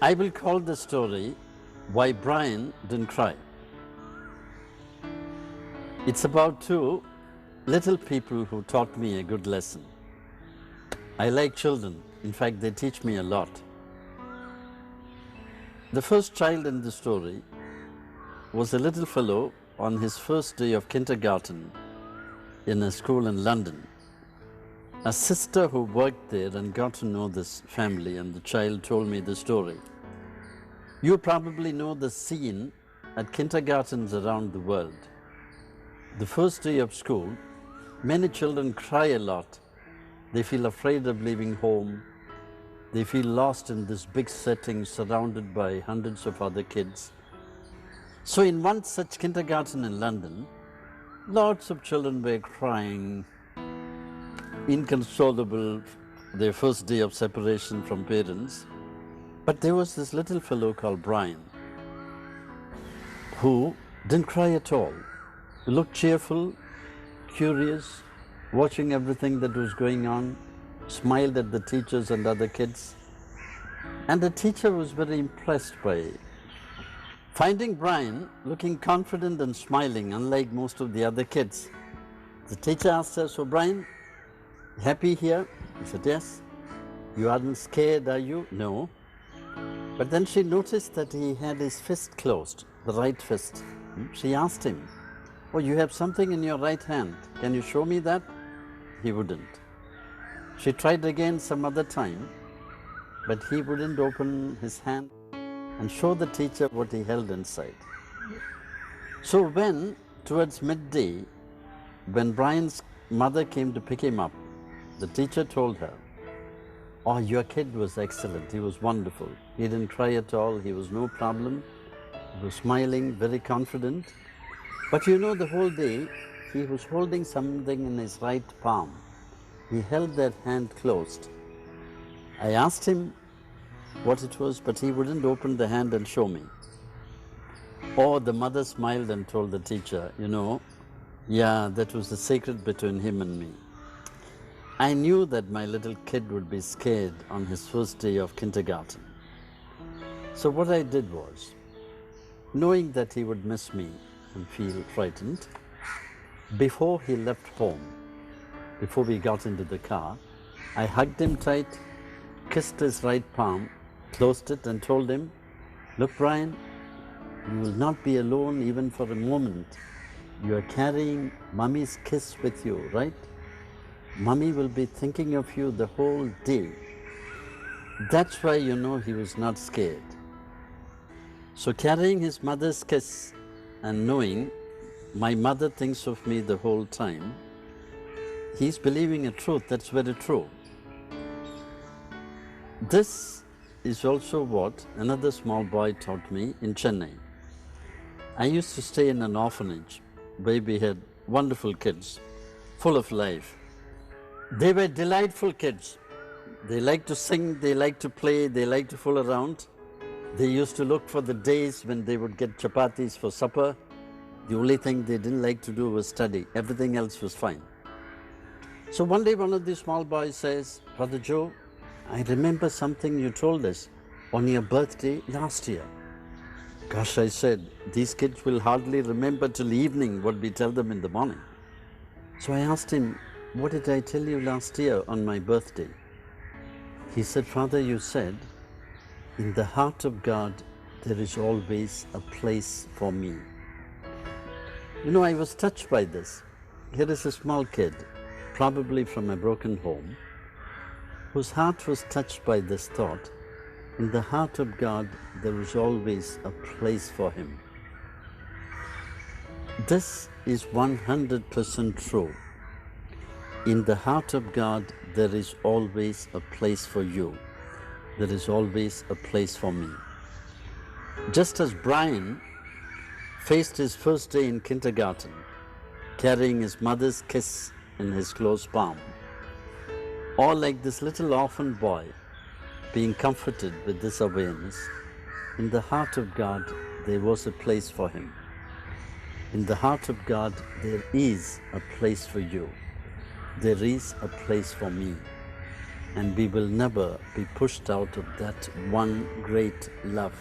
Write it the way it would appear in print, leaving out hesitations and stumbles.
I will call the story Why Brian Didn't Cry. It's about two little people who taught me a good lesson. I like children. In fact, they teach me a lot. The first child in the story was a little fellow on his first day of kindergarten in a school in London. A sister who worked there and got to know this family and the child told me the story. You probably know the scene at kindergartens around the world. The first day of school, many children cry a lot. They feel afraid of leaving home. They feel lost in this big setting surrounded by hundreds of other kids. So in one such kindergarten in London, lots of children were crying, inconsolable, their first day of separation from parents. But there was this little fellow called Brian who didn't cry at all. He looked cheerful, curious, watching everything that was going on, smiled at the teachers and other kids. And the teacher was very impressed by it. Finding Brian looking confident and smiling, unlike most of the other kids, the teacher asked her, "So Brian, happy here?" He said, "Yes." "You aren't scared, are you?" "No." But then she noticed that he had his fist closed, the right fist. She asked him, "Oh, you have something in your right hand. Can you show me that?" He wouldn't. She tried again some other time, but he wouldn't open his hand and show the teacher what he held inside. So when, towards midday, when Brian's mother came to pick him up, the teacher told her, "Oh, your kid was excellent. He was wonderful. He didn't cry at all. He was no problem. He was smiling, very confident. But you know, the whole day, he was holding something in his right palm. He held that hand closed. I asked him what it was, but he wouldn't open the hand and show me." Oh, the mother smiled and told the teacher, "Yeah, that was the secret between him and me." I knew that my little kid would be scared on his first day of kindergarten. So what I did was, knowing that he would miss me and feel frightened, before he left home, before we got into the car, I hugged him tight, kissed his right palm, closed it and told him, "Look, Brian, you will not be alone even for a moment. You are carrying Mummy's kiss with you, right? Mummy will be thinking of you the whole day." That's why he was not scared. So carrying his mother's kiss and knowing my mother thinks of me the whole time, he's believing a truth that's very true. This is also what another small boy taught me in Chennai. I used to stay in an orphanage where we had wonderful kids, full of life. They were delightful kids. They liked to sing, they liked to play, they liked to fool around. They used to look for the days when they would get chapatis for supper. The only thing they didn't like to do was study. Everything else was fine. So one day one of the small boys says, "Brother Joe, I remember something you told us on your birthday last year." "Gosh," I said, "these kids will hardly remember till evening what we tell them in the morning." So I asked him, "What did I tell you last year on my birthday?" He said, "Father, you said, in the heart of God, there is always a place for me." I was touched by this. Here is a small kid, probably from a broken home, whose heart was touched by this thought. In the heart of God, there is always a place for him. This is 100% true. In the heart of God, there is always a place for you. There is always a place for me. Just as Brian faced his first day in kindergarten, carrying his mother's kiss in his closed palm, or like this little orphan boy being comforted with this awareness, in the heart of God, there was a place for him. In the heart of God, there is a place for you. There is a place for me. and we will never be pushed out of that one great love.